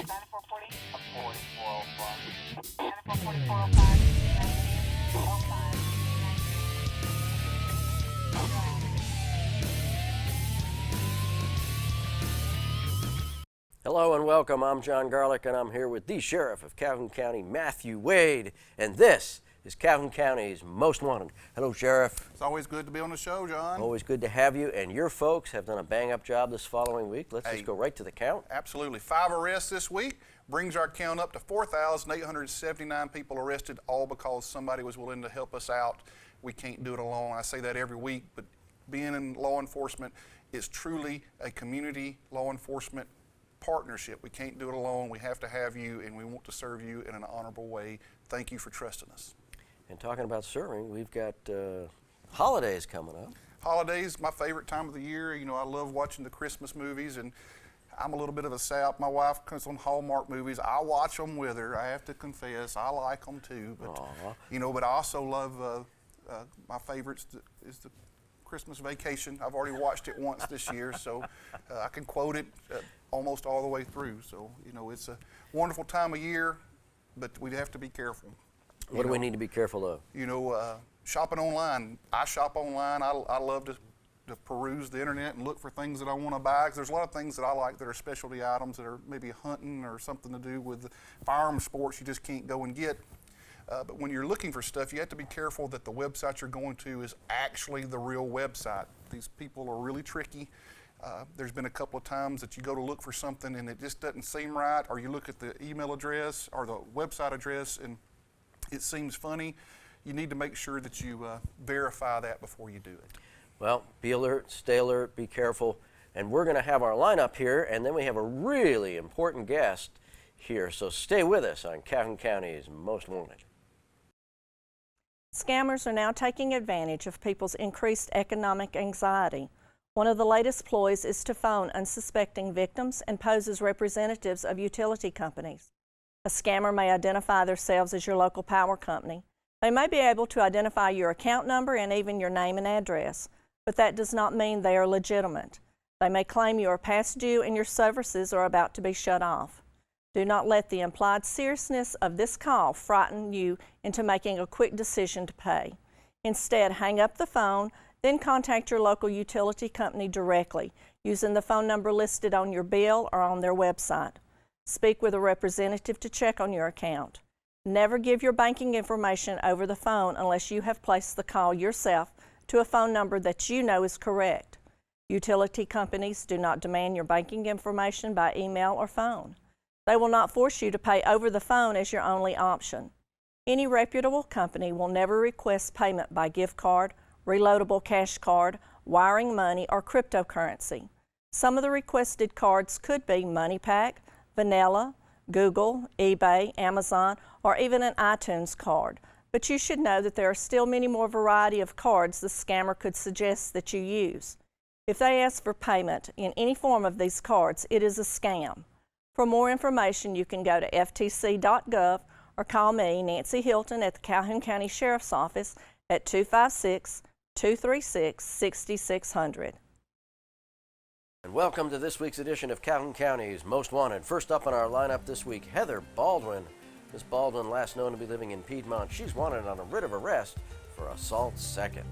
9440. 4405. 944405. Hello and welcome. I'm Jon Garlick, and I'm here with the Sheriff of Calhoun County, Matthew Wade, and this is Calhoun County's Most Wanted. Hello, Sheriff. It's always good to be on the show, John. Always good to have you, and your folks have done a bang-up job this following week. Let's just go right to the count. Absolutely. 5 arrests this week brings our count up to 4,879 people arrested, all because somebody was willing to help us out. We can't do it alone. I say that every week, but being in law enforcement is truly a community law enforcement partnership. We can't do it alone. We have to have you, and we want to serve you in an honorable way. Thank you for trusting us. And talking about serving, we've got holidays coming up. Holidays, my favorite time of the year. You know, I love watching the Christmas movies, and I'm a little bit of a sap. My wife comes on Hallmark movies. I watch them with her. I have to confess, I like them too. But you know, but I also love my favorites is the Christmas Vacation. I've already watched it once this year, so I can quote it almost all the way through. So, you know, it's a wonderful time of year, but we have to be careful. What do we need to be careful of? You know, shopping online. I shop online. I love to peruse the internet and look for things that I want to buy, because there's a lot of things that I like that are specialty items that are maybe hunting or something to do with firearm sports you just can't go and get. But when you're looking for stuff, you have to be careful that the website you're going to is actually the real website. These people are really tricky. There's been a couple of times that you go to look for something and it just doesn't seem right, or you look at the email address or the website address and it seems funny. You need to make sure that you verify that before you do it. Well, be alert, stay alert, be careful. And we're going to have our lineup here, and then we have a really important guest here. So stay with us on Calhoun County's Most Wanted. Scammers are now taking advantage of people's increased economic anxiety. One of the latest ploys is to phone unsuspecting victims and pose as representatives of utility companies. A scammer may identify themselves as your local power company. They may be able to identify your account number and even your name and address, but that does not mean they are legitimate. They may claim you are past due and your services are about to be shut off. Do not let the implied seriousness of this call frighten you into making a quick decision to pay. Instead, hang up the phone, then contact your local utility company directly using the phone number listed on your bill or on their website. Speak with a representative to check on your account. Never give your banking information over the phone unless you have placed the call yourself to a phone number that you know is correct. Utility companies do not demand your banking information by email or phone. They will not force you to pay over the phone as your only option. Any reputable company will never request payment by gift card, reloadable cash card, wiring money, or cryptocurrency. Some of the requested cards could be MoneyPack, Vanilla, Google, eBay, Amazon, or even an iTunes card. But you should know that there are still many more variety of cards the scammer could suggest that you use. If they ask for payment in any form of these cards, it is a scam. For more information, you can go to ftc.gov or call me, Nancy Hilton, at the Calhoun County Sheriff's Office at 256-236-6600. And welcome to this week's edition of Calhoun County's Most Wanted. First up on our lineup this week, Heather Baldwin. Miss Baldwin, last known to be living in Piedmont, she's wanted on a writ of arrest for assault second.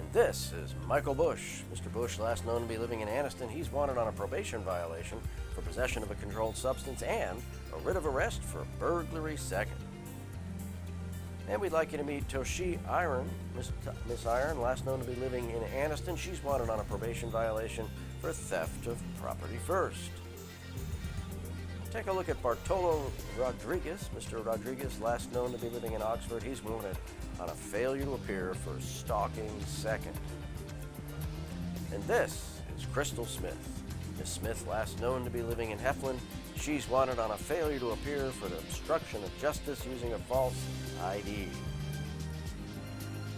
And this is Michael Bush. Mr. Bush, last known to be living in Anniston, he's wanted on a probation violation for possession of a controlled substance and a writ of arrest for burglary second. And we'd like you to meet Toshi Iron. Miss Iron, last known to be living in Anniston, she's wanted on a probation violation for theft of property first. Take a look at Bartolo Rodriguez. Mr. Rodriguez, last known to be living in Oxford, he's wanted on a failure to appear for stalking second. And this is Crystal Smith. Miss Smith, last known to be living in Heflin, she's wanted on a failure to appear for the obstruction of justice using a false ID.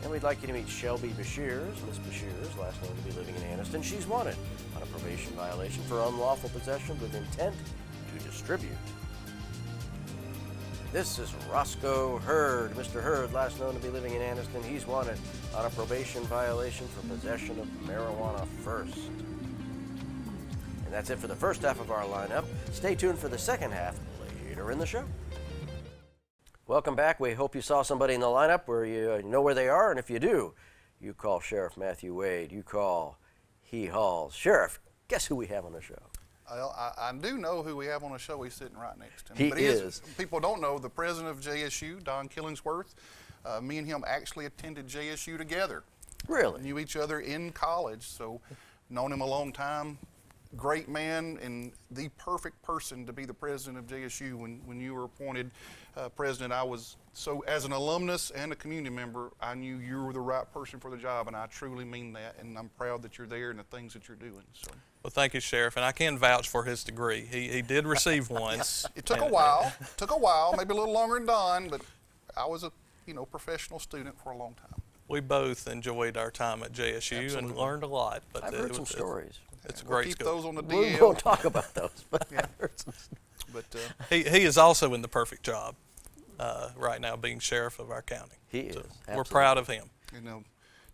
And we'd like you to meet Shelby Bashirs. Miss Bashirs, last known to be living in Anniston, she's wanted on a probation violation for unlawful possession with intent to distribute. This is Roscoe Hurd. Mr. Hurd, last known to be living in Anniston, he's wanted on a probation violation for possession of marijuana first. And that's it for the first half of our lineup. Stay tuned for the second half later in the show. Welcome back. We hope you saw somebody in the lineup where you know where they are, and if you do, you call Sheriff Matthew Wade. You call He Halls. Sheriff, guess who we have on the show? Well, I do know who we have on the show. He's sitting right next to me. He But is. People don't know the president of JSU, Don Killingsworth. Me and him actually attended JSU together. Really? Knew each other in college, so known him a long time. Great man and the perfect person to be the president of JSU. When you were appointed president, as an alumnus and a community member, I knew you were the right person for the job, and I truly mean that, and I'm proud that you're there and the things that you're doing. So. Well, thank you, Sheriff, and I can vouch for his degree. He did receive one. Yes, it took a while, maybe a little longer than Don, but I was a professional student for a long time. We both enjoyed our time at JSU Absolutely. and learned a lot. But I've heard some stories. It's a We'll great keep school. those on the We DL. won't talk about those, but Yeah. I've heard some But He is also in the perfect job right now, being sheriff of our county. He is, We're absolutely. proud of him.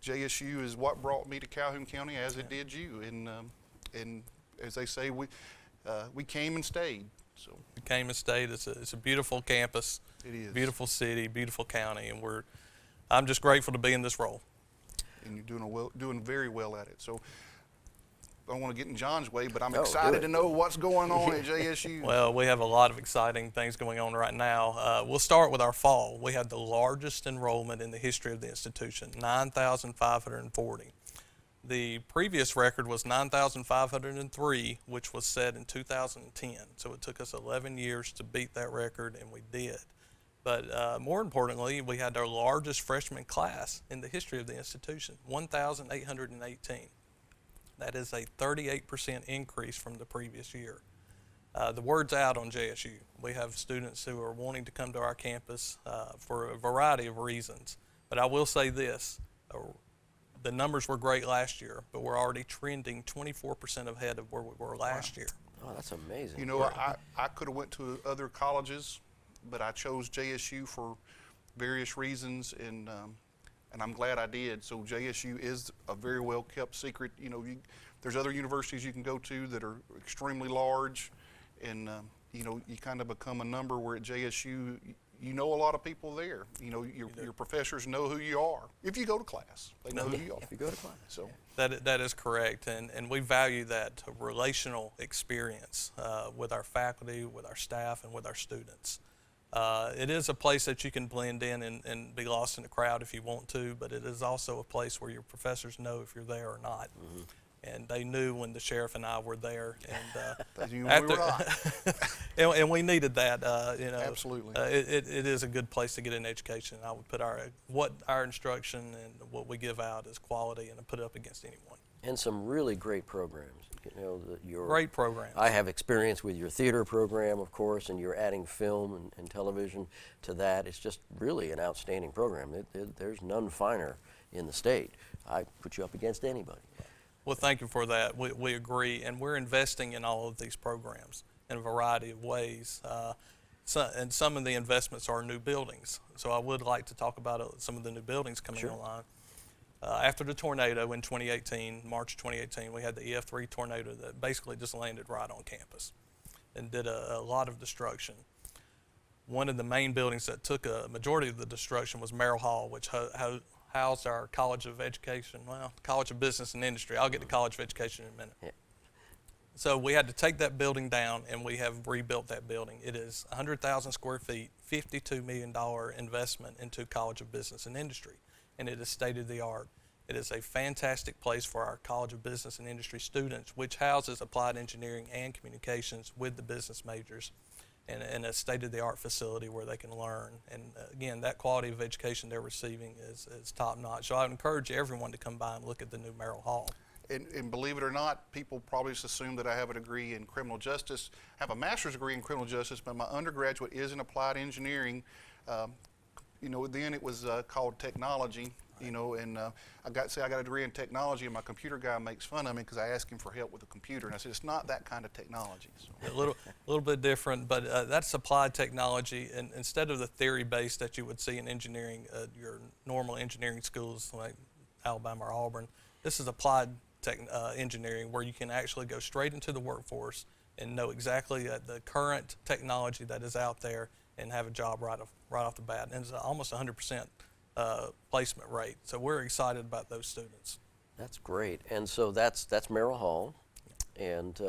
JSU is what brought me to Calhoun County, as it did you. And as they say, we came and stayed. So We came and stayed. It's a beautiful campus, it is. beautiful city, beautiful county, and I'm just grateful to be in this role. And you're doing very well at it. So I don't want to get in John's way, but I'm No, do excited it. to know what's going on at JSU. Well, we have a lot of exciting things going on right now. We'll start with our fall. We had the largest enrollment in the history of the institution, 9,540. The previous record was 9,503, which was set in 2010. So it took us 11 years to beat that record, and we did. But more importantly, we had our largest freshman class in the history of the institution, 1,818. That is a 38% increase from the previous year. The word's out on JSU. We have students who are wanting to come to our campus for a variety of reasons. But I will say this, the numbers were great last year, but we're already trending 24% ahead of where we were last year. Oh, that's amazing. I could have went to other colleges, but I chose JSU for various reasons, and I'm glad I did. So JSU is a very well kept secret. There's other universities you can go to that are extremely large, and you kind of become a number. Where at JSU, you know a lot of people there. Your professors know who you are. If you go to class, they know who you are. If you go to class. So That is correct, and we value that relational experience with our faculty, with our staff, and with our students. It is a place that you can blend in and be lost in the crowd if you want to, but it is also a place where your professors know if you're there or not. Mm-hmm. And they knew when the sheriff and I were there, and we were not. and we needed that. Absolutely. It is a good place to get an education. I would put our instruction and what we give out is quality, and I put it up against anyone. And some really great programs. Great programs. I have experience with your theater program, of course, and you're adding film and television to that. It's just really an outstanding program. There's none finer in the state. I put you up against anybody. Well, thank you for that. We agree, and we're investing in all of these programs in a variety of ways. And some of the investments are new buildings. So I would like to talk about some of the new buildings coming online. After the tornado in 2018, March 2018, we had the EF3 tornado that basically just landed right on campus and did a lot of destruction. One of the main buildings that took a majority of the destruction was Merrill Hall, which housed our College of Education, College of Business and Industry. I'll get to College of Education in a minute. Yeah. So we had to take that building down, and we have rebuilt that building. It is 100,000 square feet, $52 million investment into College of Business and Industry, and it is state-of-the-art. It is a fantastic place for our College of Business and Industry students, which houses applied engineering and communications with the business majors, and a state-of-the-art facility where they can learn. And again, that quality of education they're receiving is top-notch. So I would encourage everyone to come by and look at the new Merrill Hall. And believe it or not, people probably just assume that I have a degree in criminal justice. I have a master's degree in criminal justice, but my undergraduate is in applied engineering. Then it was called technology. I got a degree in technology, and my computer guy makes fun of me because I asked him for help with the computer, and I said it's not that kind of technology. So. A little bit different, but that's applied technology, and instead of the theory-based that you would see in engineering, your normal engineering schools like Alabama or Auburn, this is applied engineering, where you can actually go straight into the workforce and know exactly the current technology that is out there and have a job right off the bat. And it's almost 100% placement rate. So we're excited about those students. That's great. And so that's Merrill Hall, and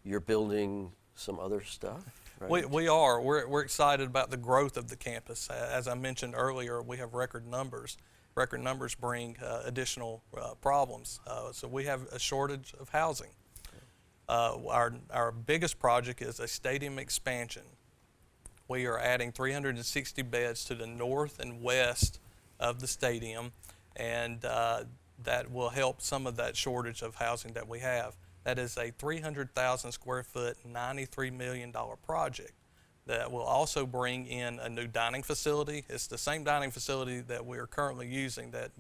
you're building some other stuff, right? We are. We're excited about the growth of the campus. As I mentioned earlier, we have record numbers. Record numbers bring additional problems. So we have a shortage of housing. Our biggest project is a stadium expansion. We are adding 360 beds to the north and west of the stadium, and that will help some of that shortage of housing that we have. That is a 300,000 square foot, $93 million project that will also bring in a new dining facility. It's the same dining facility that we are currently using, that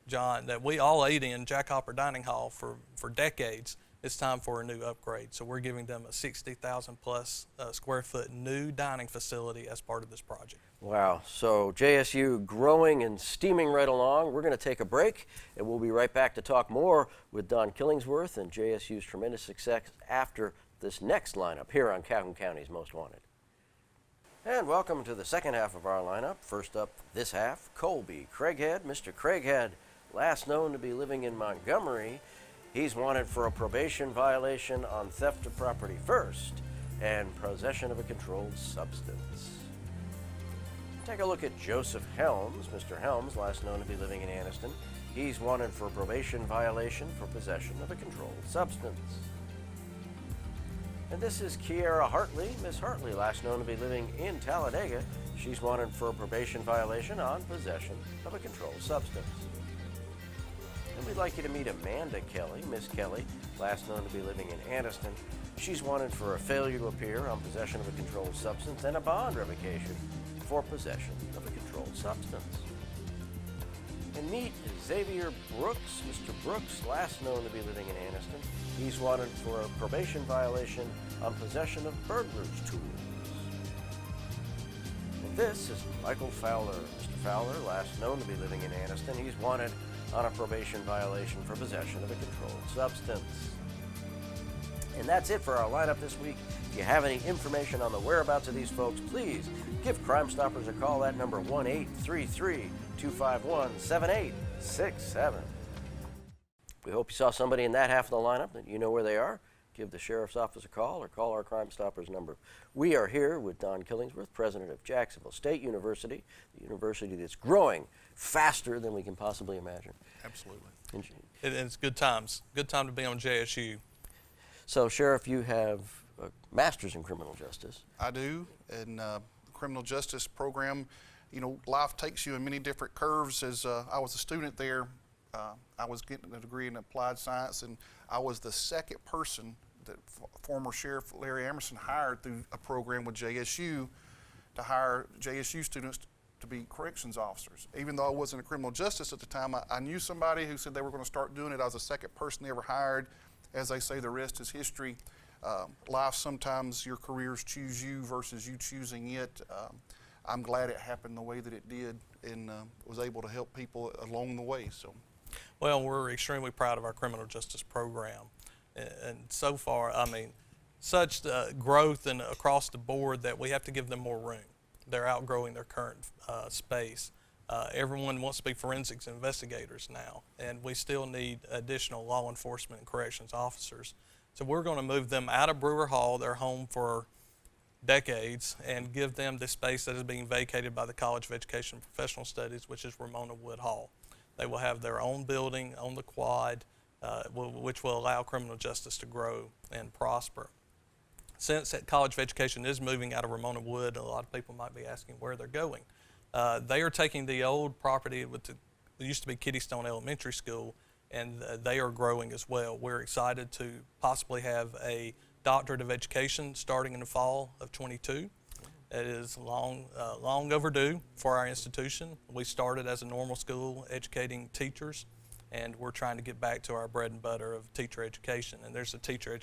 Jon, that we all ate in, Jack Hopper Dining Hall, for decades. It's time for a new upgrade. So we're giving them a 60,000 plus square foot new dining facility as part of this project. Wow. So JSU growing and steaming right along. We're going to take a break, and we'll be right back to talk more with Don Killingsworth and JSU's tremendous success after this next lineup here on Calhoun County's Most Wanted. And welcome to the second half of our lineup. First up this half, Colby Craighead. Mr. Craighead, last known to be living in Montgomery. He's wanted for a probation violation on theft of property first and possession of a controlled substance. Take a look at Joseph Helms. Mr. Helms, last known to be living in Anniston. He's wanted for a probation violation for possession of a controlled substance. And this is Kiara Hartley. Miss Hartley, last known to be living in Talladega. She's wanted for a probation violation on possession of a controlled substance. And we'd like you to meet Amanda Kelly. Miss Kelly, last known to be living in Anniston. She's wanted for a failure to appear on possession of a controlled substance and a bond revocation for possession of a controlled substance. And meet Xavier Brooks. Mr. Brooks, last known to be living in Anniston. He's wanted for a probation violation on possession of burglar's tools. And this is Michael Fowler. Mr. Fowler, last known to be living in Anniston. He's wanted on a probation violation for possession of a controlled substance. And that's it for our lineup this week. If you have any information on the whereabouts of these folks, please give Crime Stoppers a call at number 1-833-251-7867. We hope you saw somebody in that half of the lineup that you know where they are. Give the Sheriff's Office a call or call our Crime Stoppers number. We are here with Don Killingsworth, president of Jacksonville State University, the university that's growing faster than we can possibly imagine. Absolutely. And it's good times. Good time to be on JSU. So, Sheriff, you have a master's in criminal justice. I do, and the criminal justice program, you know, life takes you in many different curves. As I was a student there, I was getting a degree in applied science, and I was the second person that former Sheriff Larry Emerson hired through a program with JSU to hire JSU students to be corrections officers. Even though I wasn't a criminal justice at the time, I knew somebody who said they were going to start doing it. I was the second person they ever hired. As they say, the rest is history. Life, sometimes your careers choose you versus you choosing it. I'm glad it happened the way that it did, and was able to help people along the way. So, well, we're extremely proud of our criminal justice program, and so far, I mean, such growth and across the board that we have to give them more room. They're outgrowing their current space. Everyone wants to be forensics investigators now, and we still need additional law enforcement and corrections officers. So we're going to move them out of Brewer Hall, their home for decades, and give them the space that is being vacated by the College of Education and Professional Studies, which is Ramona Wood Hall. They will have their own building on the quad, which will allow criminal justice to grow and prosper. Since that College of Education is moving out of Ramona Wood, a lot of people might be asking where they're going. They are taking the old property with it used to be Kiddystone Elementary School, and they are growing as well. We're excited to possibly have a doctorate of education starting in the fall of '22. It is long overdue for our institution. We started as a normal school educating teachers, and we're trying to get back to our bread and butter of teacher education. And there's a teacher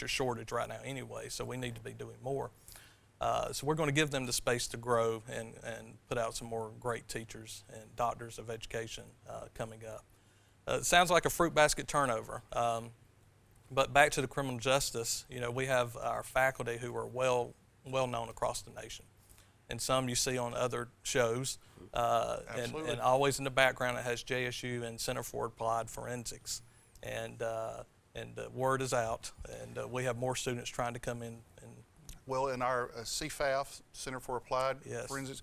shortage right now anyway, so we need to be doing more. So we're going to give them the space to grow and put out some more great teachers and doctors of education coming up. sounds like a fruit basket turnover. But back to the criminal justice, we have our faculty who are well known across the nation. And some you see on other shows. And always in the background it has JSU and Center for Applied Forensics. And the word is out, and we have more students trying to come in. Well, in our CFAF, Center for Applied Forensics,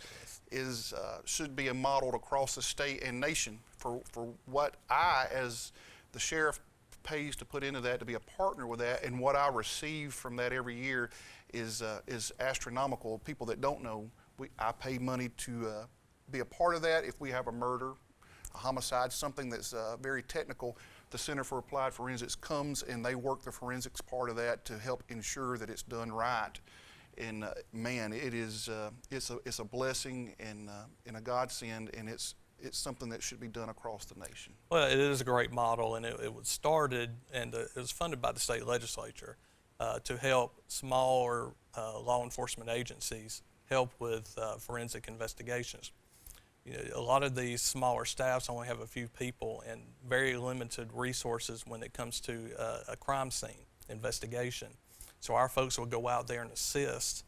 should be modeled across the state and nation for what I, as the sheriff, pays to put into that, to be a partner with that, and what I receive from that every year is astronomical. People that don't know, I pay money to be a part of that. If we have a murder, a homicide, something that's very technical, the Center for Applied Forensics comes and they work the forensics part of that to help ensure that it's done right. And man, it's a blessing and a godsend, and it's something that should be done across the nation. Well, it is a great model, and it was started and it was funded by the state legislature to help smaller law enforcement agencies help with forensic investigations. A lot of these smaller staffs only have a few people and very limited resources when it comes to a crime scene investigation. So our folks will go out there and assist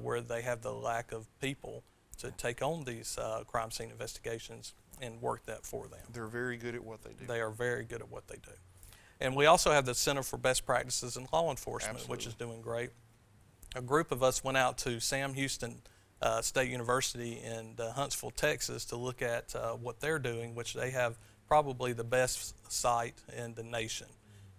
where they have the lack of people to take on these crime scene investigations and work that for them. They're very good at what they do. They are very good at what they do. And we also have the Center for Best Practices in Law Enforcement, Absolutely. Which is doing great. A group of us went out to Sam Houston State University in Huntsville, Texas, to look at what they're doing, which they have probably the best site in the nation.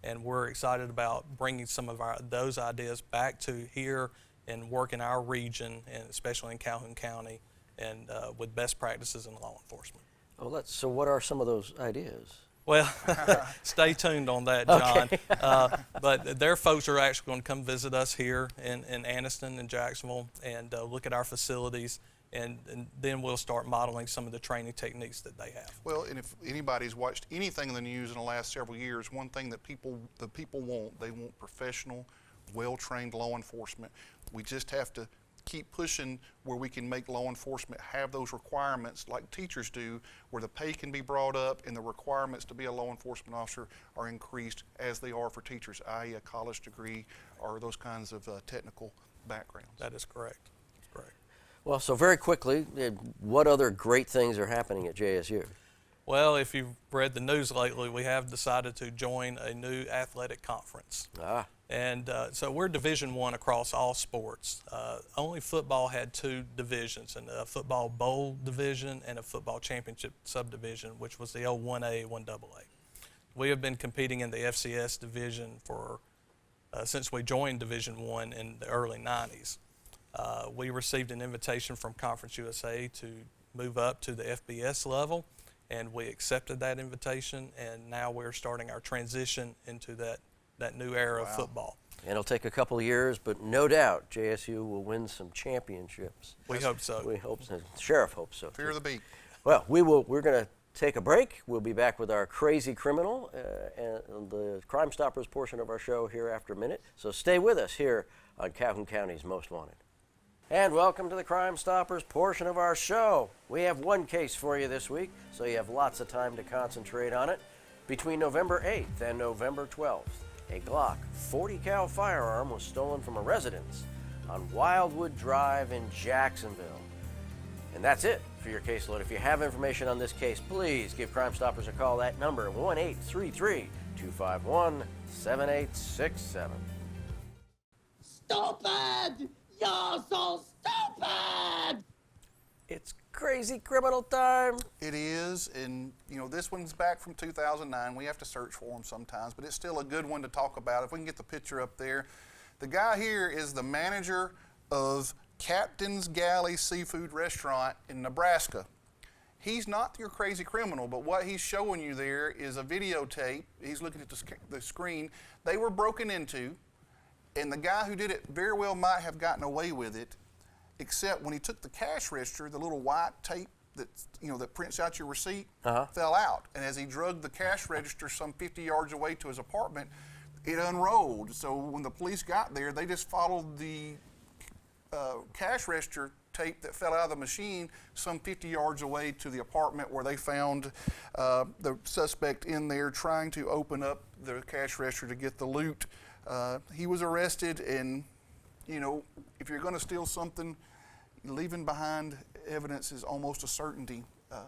And we're excited about bringing some of those ideas back to here and work in our region, and especially in Calhoun County, and with best practices in law enforcement. Oh, so what are some of those ideas? Well, stay tuned on that, John. Okay. But their folks are actually going to come visit us here in Anniston and Jacksonville and look at our facilities, and then we'll start modeling some of the training techniques that they have. Well, and if anybody's watched anything in the news in the last several years, one thing that the people want, they want professional, well-trained law enforcement. We just have to keep pushing where we can make law enforcement have those requirements like teachers do, where the pay can be brought up and the requirements to be a law enforcement officer are increased as they are for teachers, i.e. a college degree or those kinds of technical backgrounds. That is correct. Correct. Well, so very quickly, what other great things are happening at JSU? Well, if you've read the news lately, we have decided to join a new athletic conference. And so we're Division I across all sports. Only football had two divisions, a football bowl division and a football championship subdivision, which was the old 1A, 1AA. We have been competing in the FCS division for since we joined Division I in the early 90s. We received an invitation from Conference USA to move up to the FBS level, and we accepted that invitation, and now we're starting our transition into that new era of football. And it'll take a couple of years, but no doubt JSU will win some championships. We hope so. We hope so. The sheriff hopes so. Fear the beat. Well, we're going to take a break. We'll be back with our crazy criminal and the Crime Stoppers portion of our show here after a minute. So stay with us here on Calhoun County's Most Wanted. And welcome to the Crime Stoppers portion of our show. We have one case for you this week, so you have lots of time to concentrate on it. Between November 8th and November 12th, a Glock 40 cal firearm was stolen from a residence on Wildwood Drive in Jacksonville. And that's it for your caseload. If you have information on this case, please give Crime Stoppers a call. That number, 1-833-251-7867. Stupid! You're so stupid! It's crazy criminal time. It is, and this one's back from 2009. We have to search for them sometimes, but it's still a good one to talk about. If we can get the picture up there. The guy here is the manager of Captain's Galley Seafood Restaurant in Nebraska. He's not your crazy criminal, but what he's showing you there is a videotape. He's looking at the screen. They were broken into, and the guy who did it very well might have gotten away with it, except when he took the cash register, the little white tape that prints out your receipt fell out. And as he drugged the cash register some 50 yards away to his apartment, it unrolled. So when the police got there, they just followed the cash register tape that fell out of the machine some 50 yards away to the apartment where they found the suspect in there trying to open up the cash register to get the loot. He was arrested, and you know, if you're going to steal something, leaving behind evidence is almost a certainty.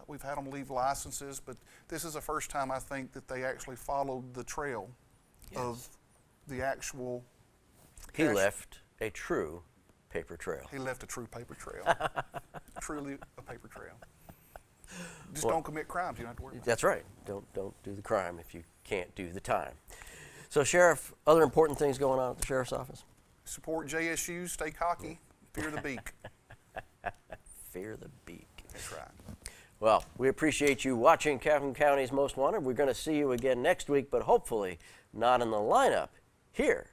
We've had them leave licenses, but this is the first time I think that they actually followed the trail of the actual He cash. left a true paper trail. He left a true paper trail. Truly a paper trail. Just don't commit crimes. You don't have to worry about it. That's right. Don't do the crime if you can't do the time. So, Sheriff, other important things going on at the Sheriff's Office? Support JSU, stay cocky, fear the beak. Fear the beak. That's right. Well, we appreciate you watching Calhoun County's Most Wanted. We're going to see you again next week, but hopefully not in the lineup here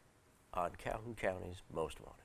on Calhoun County's Most Wanted.